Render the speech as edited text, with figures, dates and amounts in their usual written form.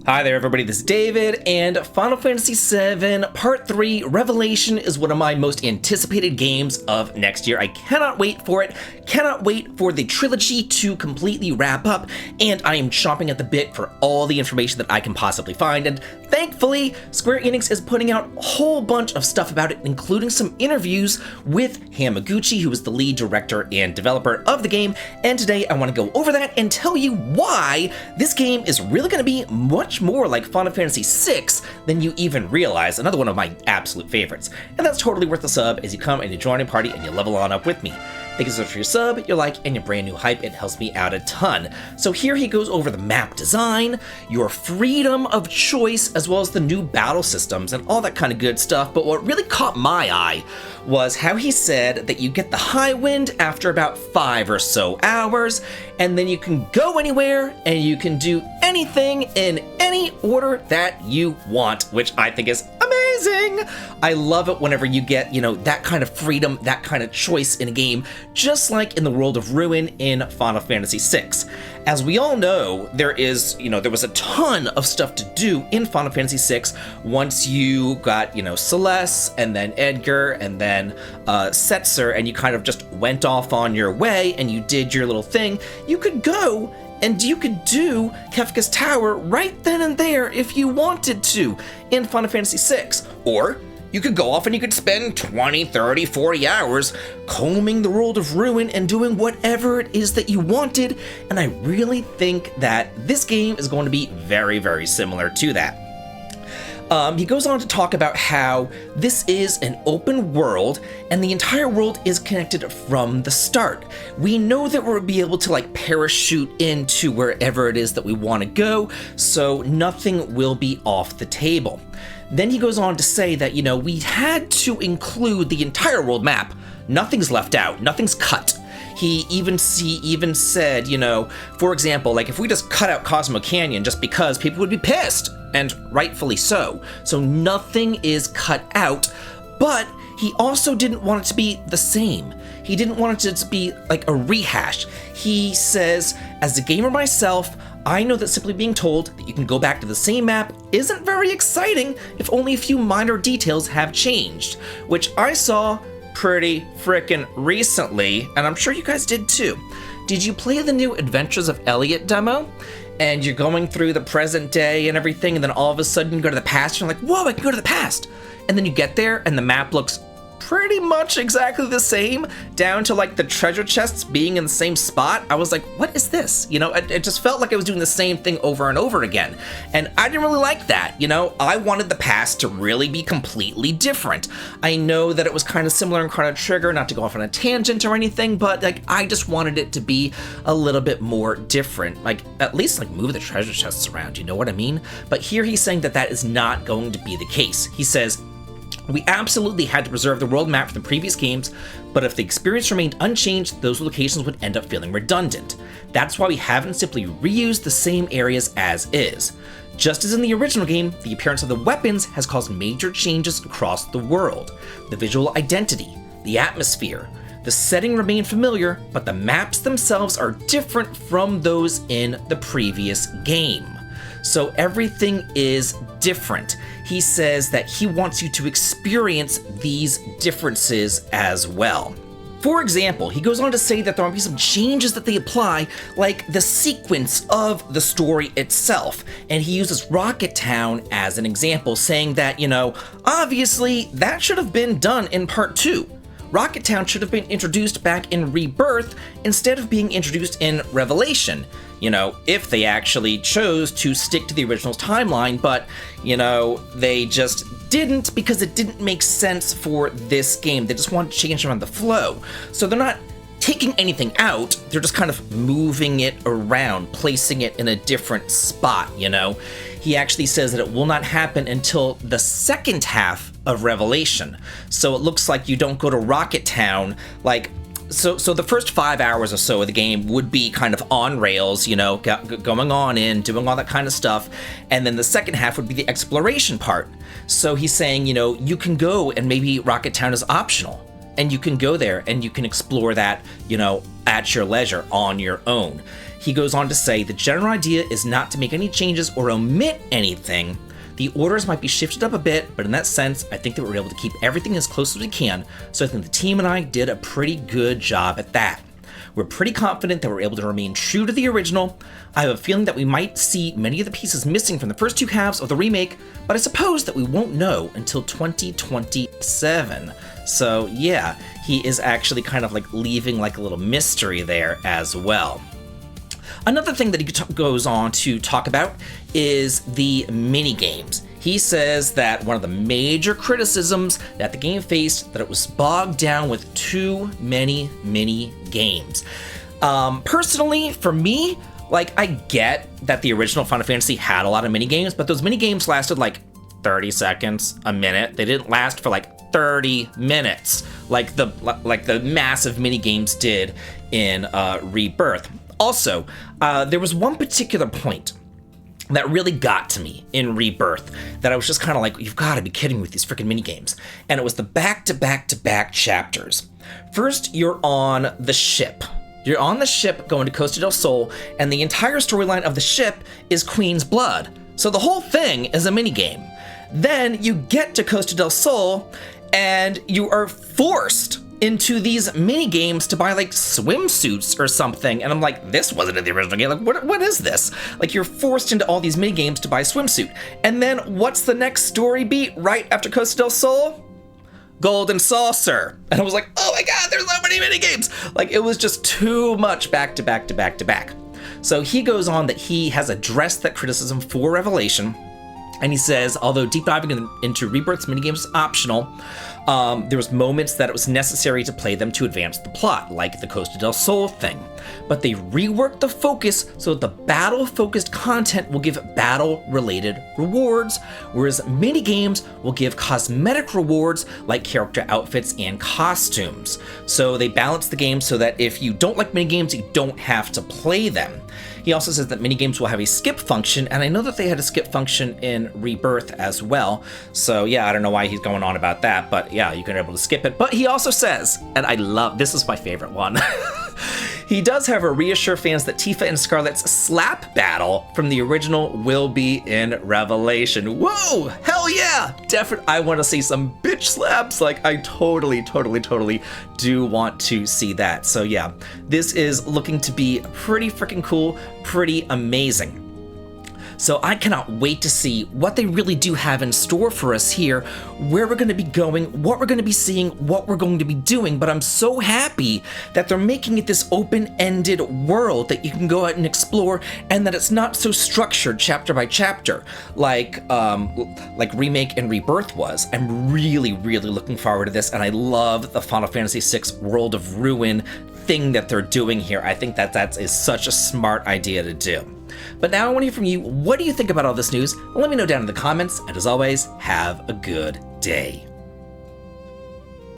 Hi there everybody, this is David, and Final Fantasy VII Part 3 Revelation is one of my most anticipated games of next year. I cannot wait for it, cannot wait for the trilogy to completely wrap up, and I am chomping at the bit for all the information that I can possibly find, and thankfully, Square Enix is putting out a whole bunch of stuff about it, including some interviews with Hamaguchi, who is the lead director and developer of the game, and today I want to go over that and tell you why this game is really going to be much more like Final Fantasy VI than you even realize, another one of my absolute favorites. And that's totally worth the sub as you come and you join a party and you level on up with me. Thank you so much for your sub, your like, and your brand new hype. It helps me out a ton. So here he goes over the map design, your freedom of choice, as well as the new battle systems and all that kind of good stuff. But what really caught my eye was how he said that you get the high wind after about 5 or so hours, and then you can go anywhere and you can do anything in any order that you want, which I think is amazing. I love it whenever you get, that kind of freedom, that kind of choice in a game, just like in the world of Ruin in Final Fantasy VI. As we all know, there was a ton of stuff to do in Final Fantasy VI once you got, Celeste, and then Edgar, and then Setzer, and you kind of just went off on your way, and you did your little thing. You could go and you could do Kefka's Tower right then and there if you wanted to in Final Fantasy VI. Or you could go off and you could spend 20, 30, 40 hours combing the world of Ruin and doing whatever it is that you wanted. And I really think that this game is going to be very, very similar to that. He goes on to talk about how this is an open world and the entire world is connected from the start. We know that we'll be able to parachute into wherever it is that we want to go, so nothing will be off the table. Then he goes on to say that, we had to include the entire world map. Nothing's left out, nothing's cut. He even said, for example, if we just cut out Cosmo Canyon just because, people would be pissed, and rightfully so. So nothing is cut out, but he also didn't want it to be the same. He didn't want it to be like a rehash. He says, as a gamer myself, I know that simply being told that you can go back to the same map isn't very exciting if only a few minor details have changed, which I saw pretty frickin' recently, and I'm sure you guys did too. Did you play the new Adventures of Elliot demo? And you're going through the present day and everything, and then all of a sudden you go to the past, and you're like, whoa, I can go to the past. And then you get there, and the map looks pretty much exactly the same, down to the treasure chests being in the same spot. I was like, what is this? It just felt like I was doing the same thing over and over again. And I didn't really like that. I wanted the past to really be completely different. I know that it was kind of similar in Chrono Trigger, not to go off on a tangent or anything, but I just wanted it to be a little bit more different. At least move the treasure chests around, you know what I mean? But here he's saying that that is not going to be the case. He says, we absolutely had to preserve the world map from the previous games, but if the experience remained unchanged, those locations would end up feeling redundant. That's why we haven't simply reused the same areas as is. Just as in the original game, the appearance of the weapons has caused major changes across the world. The visual identity, the atmosphere, the setting remain familiar, but the maps themselves are different from those in the previous game. So everything is different. He says that he wants you to experience these differences as well. For example, he goes on to say that there might be some changes that they apply, like the sequence of the story itself. And he uses Rocket Town as an example, saying that, obviously that should have been done in part 2. Rocket Town should have been introduced back in Rebirth instead of being introduced in Revelation. If they actually chose to stick to the original timeline, but, they just didn't because it didn't make sense for this game. They just wanted to change around the flow. So they're not taking anything out, they're just kind of moving it around, placing it in a different spot, He actually says that it will not happen until the second half of Revelation. So it looks like you don't go to Rocket Town, So the first 5 hours or so of the game would be kind of on rails, going on in, doing all that kind of stuff, and then the second half would be the exploration part. So he's saying, you can go and maybe Rocket Town is optional, and you can go there and you can explore that, at your leisure on your own. He goes on to say, the general idea is not to make any changes or omit anything. The orders might be shifted up a bit, but in that sense, I think that we were able to keep everything as close as we can, so I think the team and I did a pretty good job at that. We're pretty confident that we're able to remain true to the original. I have a feeling that we might see many of the pieces missing from the first two halves of the remake, but I suppose that we won't know until 2027. So yeah, he is actually kind of like leaving like a little mystery there as well. Another thing that he goes on to talk about is the mini games. He says that one of the major criticisms that the game faced, that it was bogged down with too many mini games. Personally, for me, like, I get that the original Final Fantasy had a lot of mini games, but those mini games lasted like 30 seconds, a minute. They didn't last for like 30 minutes, like the massive mini games did in Rebirth. Also, there was one particular point that really got to me in Rebirth that I was just kind of like, you've got to be kidding me with these freaking minigames. And it was the back-to-back-to-back chapters. First, you're on the ship. You're on the ship going to Costa del Sol, and the entire storyline of the ship is Queen's Blood. So the whole thing is a minigame. Then you get to Costa del Sol, and you are forced into these mini games to buy like swimsuits or something, and I'm like, this wasn't in the original game. Like, what is this? Like, you're forced into all these mini games to buy a swimsuit, and then what's the next story beat right after Costa del Sol? Golden Saucer. And I was like, oh my god, there's so many mini games. Like, it was just too much back to back to back to back. So he goes on that he has addressed that criticism for Revelation. And he says, although deep diving into Rebirth's minigames is optional, there was moments that it was necessary to play them to advance the plot, like the Costa del Sol thing. But they reworked the focus so that the battle-focused content will give battle-related rewards, whereas minigames will give cosmetic rewards like character outfits and costumes. So they balance the game so that if you don't like minigames, you don't have to play them. He also says that minigames will have a skip function, and I know that they had a skip function in Rebirth as well. So yeah, I don't know why he's going on about that, but yeah, you can be able to skip it. But he also says, and I love, this is my favorite one, he does, however, reassure fans that Tifa and Scarlet's slap battle from the original will be in Revelation. Whoa, hell yeah! Definitely, I want to see some bitch slaps. Like, I totally do want to see that. So yeah, this is looking to be pretty freaking cool, pretty amazing. So I cannot wait to see what they really do have in store for us here, where we're going to be going, what we're going to be seeing, what we're going to be doing. But I'm so happy that they're making it this open-ended world that you can go out and explore, and that it's not so structured chapter by chapter like Remake and Rebirth was. I'm really looking forward to this, and I love the Final Fantasy VI World of Ruin thing that they're doing here. I think that is such a smart idea to do. But now I want to hear from you. What do you think about all this news? Let me know down in the comments, and as always, have a good day.